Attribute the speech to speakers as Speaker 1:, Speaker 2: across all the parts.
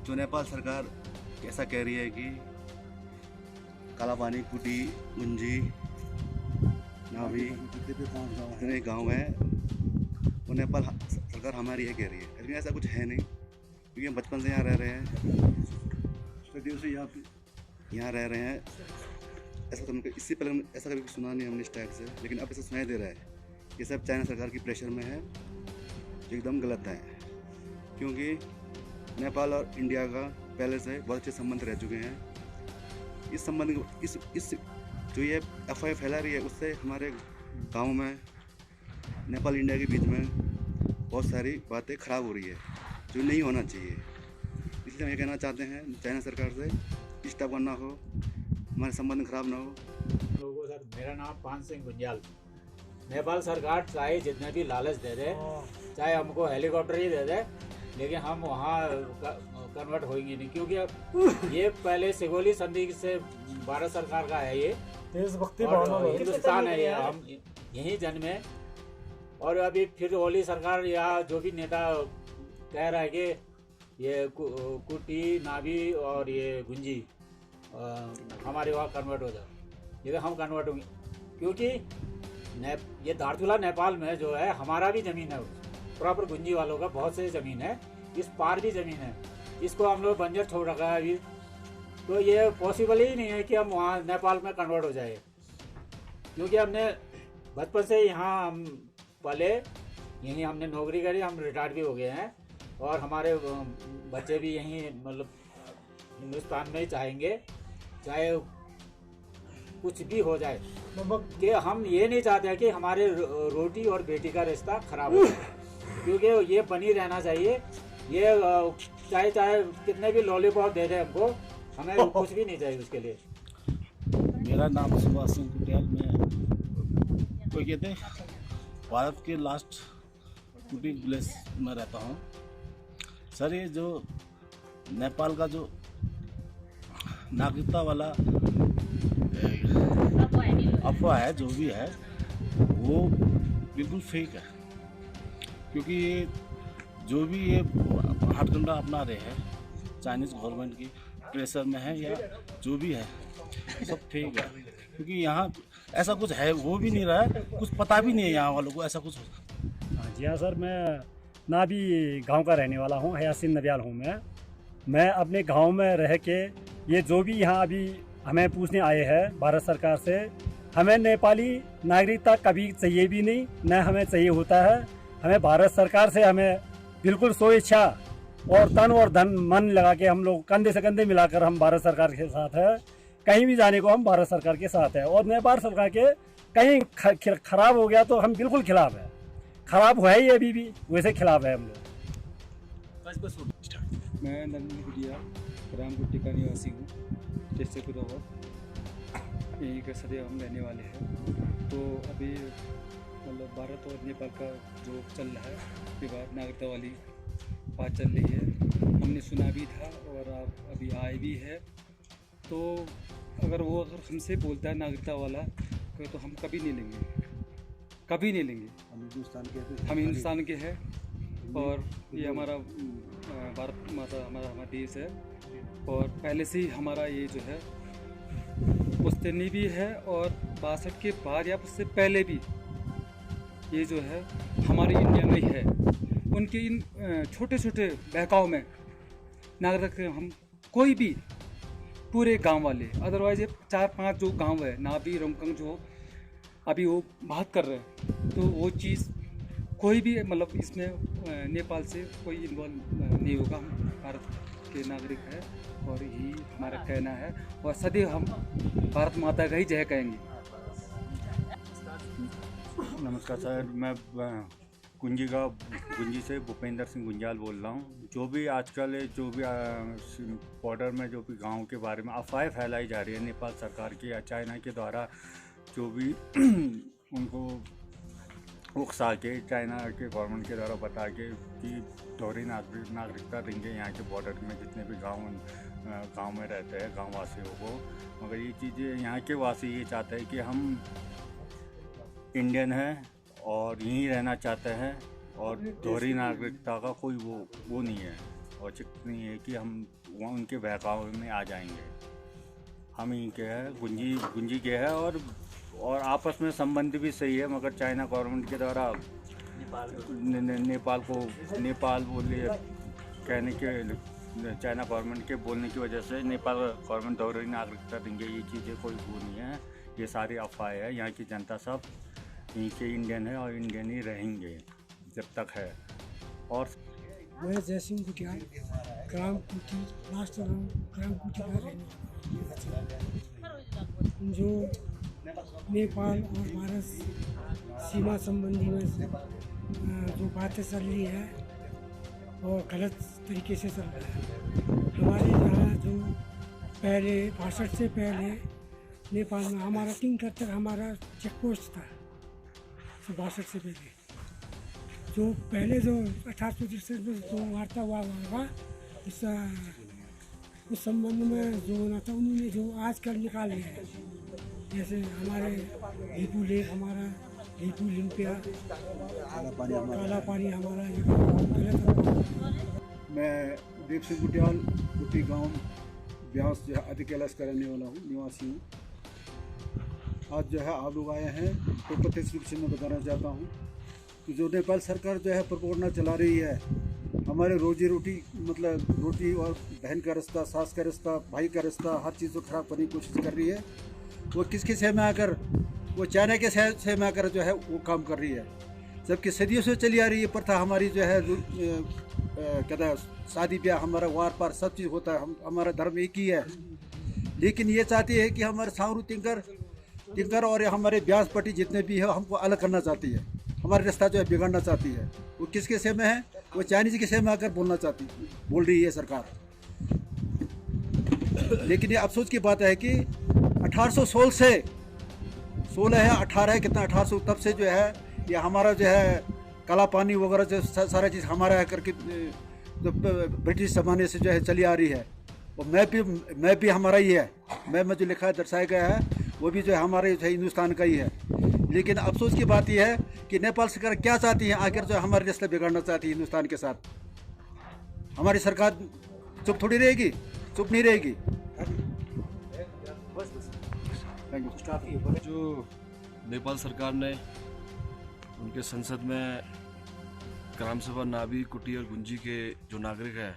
Speaker 1: जो नेपाल सरकार ऐसा कह रही है कि काला पानी, कुटी, गुंजी, नाभी जितने गाँव हैं वो नेपाल सरकार हमारी है कह रही है, लेकिन ऐसा कुछ है नहीं, क्योंकि हम बचपन से यहाँ रह रहे हैं, सदियों से यहाँ रह रहे हैं। ऐसा तो हमने इससे पहले ऐसा कभी सुना नहीं हमने इस टाइप से, लेकिन अब ऐसा सुनाई दे रहा है। ये सब चाइना सरकार की प्रेशर में है, जो एकदम गलत है, क्योंकि नेपाल और इंडिया का पहले से बहुत अच्छे संबंध रह चुके हैं। इस संबंध इस जो ये अफवाह फैला रही है, उससे हमारे गांव में नेपाल इंडिया के बीच में बहुत सारी बातें खराब हो रही है, जो नहीं होना चाहिए। इसलिए हम ये कहना चाहते हैं चाइना सरकार से, इस टाइप का ना हो, हमारे संबंध खराब ना हो।
Speaker 2: लोगों सर, मेरा नाम पान सिंह गुंजाल। नेपाल सरकार चाहे जितने भी लालच दे दे, चाहे हमको हेलीकॉप्टर ही दे दे, लेकिन हम वहाँ कन्वर्ट होंगे नहीं, क्योंकि ये पहले सिगोली संधि से भारत सरकार का है, ये देशभक्ति हिंदुस्तान है, ये हम यहीं जन्मे। और अभी फिर ओली सरकार या जो भी नेता कह रहा है कि ये कुटी, नाभी और ये गुंजी हमारे वहाँ कन्वर्ट हो जाओ, लेकिन हम कन्वर्ट होंगे, क्योंकि ये धारचूला नेपाल में जो है हमारा भी ज़मीन है, प्रॉपर गुंजी वालों का बहुत से ज़मीन है, इस पार भी ज़मीन है, इसको हम लोग बंजर छोड़ रखा है अभी। तो ये पॉसिबल ही नहीं है कि हम वहाँ नेपाल में कन्वर्ट हो जाए, क्योंकि हमने बचपन से यहाँ हम पले, यहीं हमने नौकरी करी, हम रिटायर्ड भी हो गए हैं, और हमारे बच्चे भी यहीं मतलब हिंदुस्तान में ही चाहेंगे, चाहे कुछ भी हो जाए, कि हम ये नहीं चाहते हैं कि हमारे रोटी और बेटी का रिश्ता खराब हो जाए, क्योंकि ये बनी रहना चाहिए। ये चाहे कितने भी लॉलीपॉप दे दे हमको, हमें कुछ भी नहीं चाहिए उसके लिए।
Speaker 3: मेरा नाम सुभाष सिंह कुटियाल, मैं कोई कहते हैं भारत के लास्ट कुटी विलेज में रहता हूँ। सर, ये जो नेपाल का जो नागरिकता वाला अफवाह है, जो भी है वो बिल्कुल फेक है, क्योंकि ये जो भी ये हथकंडा अपना रहे हैं चाइनीज़ गवर्नमेंट की प्रेशर में है, या जो भी है सब फेक है, क्योंकि यहाँ ऐसा कुछ है वो भी नहीं रहा है, कुछ पता भी नहीं है यहाँ वालों को ऐसा कुछ।
Speaker 4: जी हाँ सर, मैं नाभी गांव का रहने वाला हूँ, हयासिन नबियाल हूँ मैं अपने गांव में रह के, ये जो भी यहाँ अभी हमें पूछने आए हैं भारत सरकार से, हमें नेपाली नागरिकता कभी चाहिए भी नहीं, न हमें चाहिए होता है। हमें भारत सरकार से हमें बिल्कुल स्व इच्छा और तन और धन मन लगा के हम लोग कंधे से कंधे मिलाकर हम भारत सरकार के साथ है, कहीं भी जाने को हम भारत सरकार के साथ है। और नेपाल सरकार के कहीं खराब हो गया तो हम बिल्कुल खिलाफ है, खराब हुआ है ये अभी भी, वैसे खिलाफ है हम लोग।
Speaker 5: मैं नंदन गुडिया रामकुटी का निवासी हूँ, जैसे कुदावर, यहीं के सदैव हम रहने वाले हैं। तो अभी मतलब भारत और नेपाल का जो चल रहा है विवाद, नागरिकता वाली बात चल रही है, हमने सुना भी था और आप अभी आए भी है। तो अगर हमसे बोलता है नागरिकता वाला, तो हम कभी नहीं लेंगे, कभी नहीं लेंगे। हम हिंदुस्तान के हैं और ये हमारा भारत माता हमारा देश है, और पहले से ही हमारा ये जो है पुश्तैनी भी है, और 62 के बाद या उससे पहले भी ये जो है हमारी इंडिया में ही है। उनके इन छोटे छोटे बहकाव में नागरिक हम कोई भी पूरे गांव वाले, अदरवाइज ये 4-5 जो गांव है नाभी रोमकंग जो अभी वो बात कर रहे हैं, तो वो चीज़ कोई भी मतलब इसमें नेपाल से कोई इन्वॉल्व नहीं होगा। हम भारत के नागरिक हैं और यही हमारा कहना है, और सदैव हम भारत माता का ही जय कहेंगे।
Speaker 6: नमस्कार सर, मैं गुंजी से भूपेंद्र सिंह गुंजाल बोल रहा हूँ। जो भी आजकल जो भी बॉर्डर में जो भी गांव के बारे में अफवाहें फैलाई जा रही है नेपाल सरकार की या चाइना के द्वारा, जो भी उनको उकसा के चाइना के गवर्नमेंट के द्वारा बता के कि दोहरी नागरिकता देंगे यहाँ के बॉर्डर में जितने भी गांव में रहते हैं गाँव वासियों को। मगर ये चीज़ें यहाँ के वासी ये चाहते हैं कि हम इंडियन हैं और यहीं रहना चाहते हैं, और दोहरी नागरिकता का कोई वो नहीं है। औचित्य नहीं है कि हम वहाँ उनके बहकावे में आ जाएंगे। हम इनके हैं, गुंजी के हैं, और आपस में संबंध भी सही है, मगर चाइना गवर्नमेंट के द्वारा नेपाल बोले कहने के, चाइना गवर्नमेंट के बोलने की वजह से नेपाल गवर्नमेंट दोहरी नागरिकता देंगे, ये चीज़ें कोई वो नहीं है, ये सारी अफवाहें है। यहाँ की जनता सब इनके इंडियन है और इंडियन ही रहेंगे जब तक है। और
Speaker 7: मैं जयसिंह गुटियाल ग्राम कुटी लास्ट ग्राम कुटी का रहने जो नेपाल और भारत सीमा संबंधी में जो बातें चल रही है और गलत तरीके से चल रहा है। हमारे यहाँ जो पहले 62 से पहले नेपाल में हमारा 3 तक हमारा चेक पोस्ट था। 62 से पहले जो पहले जो 1863 में जो वार्ता हुआ उस संबंध में जो होना था उन्होंने जो आजकल निकाल लिया है, जैसे हमारे लीपू लेक, हमारा लीपू लिम्पिया, काला पानी हमारा ये गलत।
Speaker 8: मैं दीप सिंह गुटियाल कुटी गांव ब्यास जो है आदि कैलाश का रहने वाला हूँ, निवासी हूँ। आज जो है आप लोग आए हैं तो प्रत्यक्ष रूप से मैं बताना चाहता हूँ कि जो नेपाल सरकार जो है प्रपोगंडा चला रही है, हमारे रोजी रोटी मतलब रोटी और बहन का रिश्ता, सास का रिश्ता, भाई का रिश्ता, हर चीज़ को खराब करने की कोशिश कर रही है। वो किसके सह में आकर, वो चाइना के सह में आकर जो है वो काम कर रही है। जबकि सदियों से चली आ रही है प्रथा हमारी जो है कहता है शादी ब्याह हमारा वार पार सब चीज़ होता है, हमारा धर्म एक ही है। लेकिन ये चाहती है कि हमारे सांवरू तिंकर और हमारे ब्यास पट्टी जितने भी है हमको अलग करना चाहती है, हमारा रिश्ता जो है बिगाड़ना चाहती है। वो किसके सह में है, वो चाइनीज के सह में आकर बोल रही है सरकार। लेकिन ये अफसोस की बात है कि 1816 से 16 है 18 है कितना 1800 तब से जो है ये हमारा जो है काला पानी वगैरह जो सारा चीज़ हमारा है करके जो ब्रिटिश ज़माने से जो है चली आ रही है। और मैं भी हमारा ही है, मैं में जो लिखा है दर्शाया गया है वो भी जो है हमारे जो है हिंदुस्तान का ही है। लेकिन अफसोस की बात यह है कि नेपाल सरकार क्या चाहती है, आखिर जो हमारे रिश्ते बिगाड़ना चाहती है हिंदुस्तान के साथ। हमारी सरकार चुप थोड़ी रहेगी, चुप नहीं रहेगी।
Speaker 9: जो नेपाल सरकार ने उनके संसद में ग्राम सभा नाभी, कुटी और गुंजी के जो नागरिक है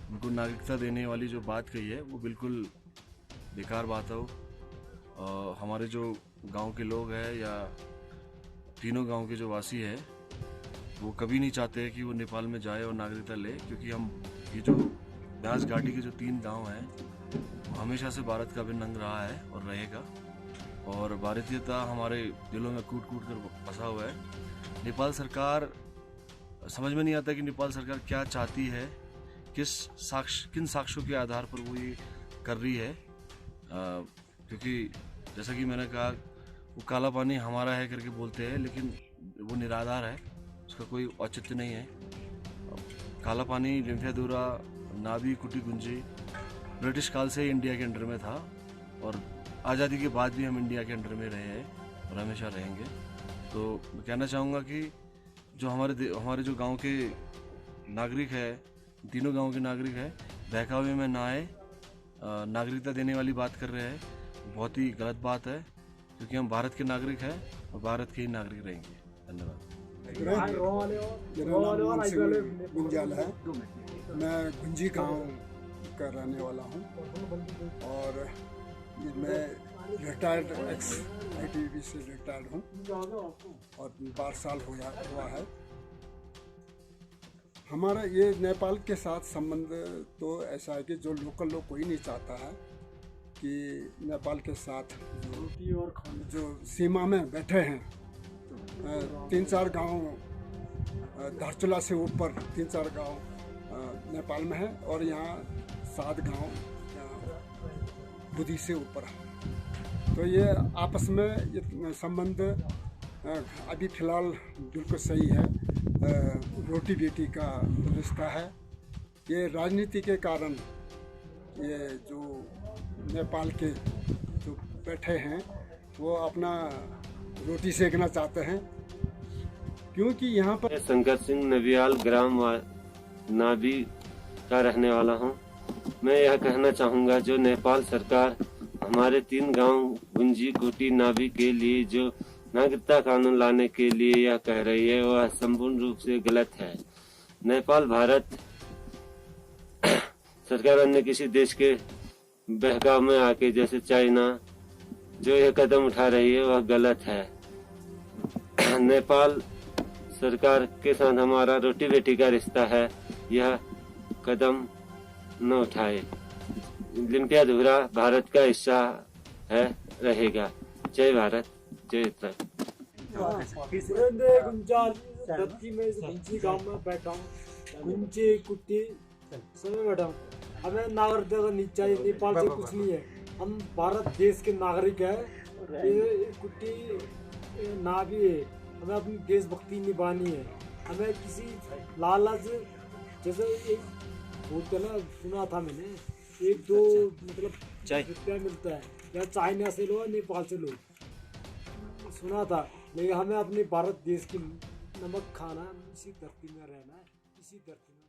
Speaker 9: उनको नागरिकता देने वाली जो बात कही है वो बिल्कुल बेकार बात है। हमारे जो गांव के लोग हैं या तीनों गांव के जो वासी है वो कभी नहीं चाहते कि वो नेपाल में जाए और नागरिकता ले, क्योंकि हम ये जो ब्यास घाटी के जो 3 गांव हैं वो हमेशा से भारत का अभिन्न अंग रहा है और रहेगा। और भारतीयता हमारे दिलों में कूट कूट कर बसा हुआ है। नेपाल सरकार समझ में नहीं आता कि नेपाल सरकार क्या चाहती है, किन साक्ष्यों के आधार पर वो ये कर रही है। क्योंकि जैसा कि मैंने कहा वो काला पानी हमारा है करके बोलते हैं, लेकिन वो निराधार है, उसका कोई औचित्य नहीं है। काला पानी, लिम्फियादुरा, नाभी, कुटी, गुंजी ब्रिटिश काल से इंडिया के अंडर में था और आज़ादी के बाद भी हम इंडिया के अंडर में रहे हैं और हमेशा रहेंगे। तो मैं कहना चाहूँगा कि जो हमारे जो गांव के नागरिक है, तीनों गांव के नागरिक है, बहकावे में ना आए, नागरिकता देने वाली बात कर रहे हैं, बहुत ही गलत बात है, क्योंकि हम भारत के नागरिक हैं और भारत के ही नागरिक रहेंगे। धन्यवाद।
Speaker 8: मेरा नाम सिंह गुंजाल है, मैं गुंजी गांव का रहने वाला हूं और मैं रिटायर्ड एक्स-ITBP से रिटायर्ड हूं और 12 साल हुआ है। हमारा ये नेपाल के साथ संबंध तो ऐसा है कि जो लोकल लोग कोई नहीं चाहता है कि नेपाल के साथ जो सीमा में बैठे हैं 3-4 गांव धारचूला से ऊपर 3-4 गांव नेपाल में है और यहाँ 7 गांव बुद्धि से ऊपर है। तो ये आपस में ये संबंध अभी फ़िलहाल बिल्कुल सही है, रोटी बेटी का रिश्ता है। ये राजनीति के कारण ये जो नेपाल के जो बैठे हैं वो अपना रोटी सेकना चाहते हैं, क्योंकि यहाँ पर
Speaker 10: शंकर सिंह नवियाल ग्राम नाभी का रहने वाला हूं। मैं यह कहना चाहूँगा, जो नेपाल सरकार हमारे 3 गांव गुंजी, कुटी, नाभी के लिए जो नागरिकता कानून लाने के लिए यह कह रही है, वह संपूर्ण रूप से गलत है। नेपाल भारत सरकार अन्य किसी देश के बहकाव में आके, जैसे चाइना, जो यह कदम उठा रही है वह गलत है। नेपाल सरकार के साथ हमारा रोटी बेटी का रिश्ता है, यह कदम न उठाए। लिमटिया धुरा भारत का हिस्सा है, रहेगा। जय भारत, जय उत्तराखंड।
Speaker 11: सुरेंद्र गुंजाल धरती में गुंजी गांव में बैठा हूँ। गुंजी कुट्टी समय बैठा हूँ। हमें नागरिकता का नहीं चाहिए, नेपाल से कुछ नहीं है। हम भारत देश के नागरिक है। ये कुट्टी नाभी है, हमें अपनी देशभक्ति निभानी है। हमें किसी लालच, जैसे एक बोलते ना, सुना था मैंने, 1-2 मतलब रुपया मिलता है, या चाइना से लो नेपाल से लो, सुना था। लेकिन हमें अपने भारत देश की नमक खाना, इसी धरती में रहना है, इसी धरती में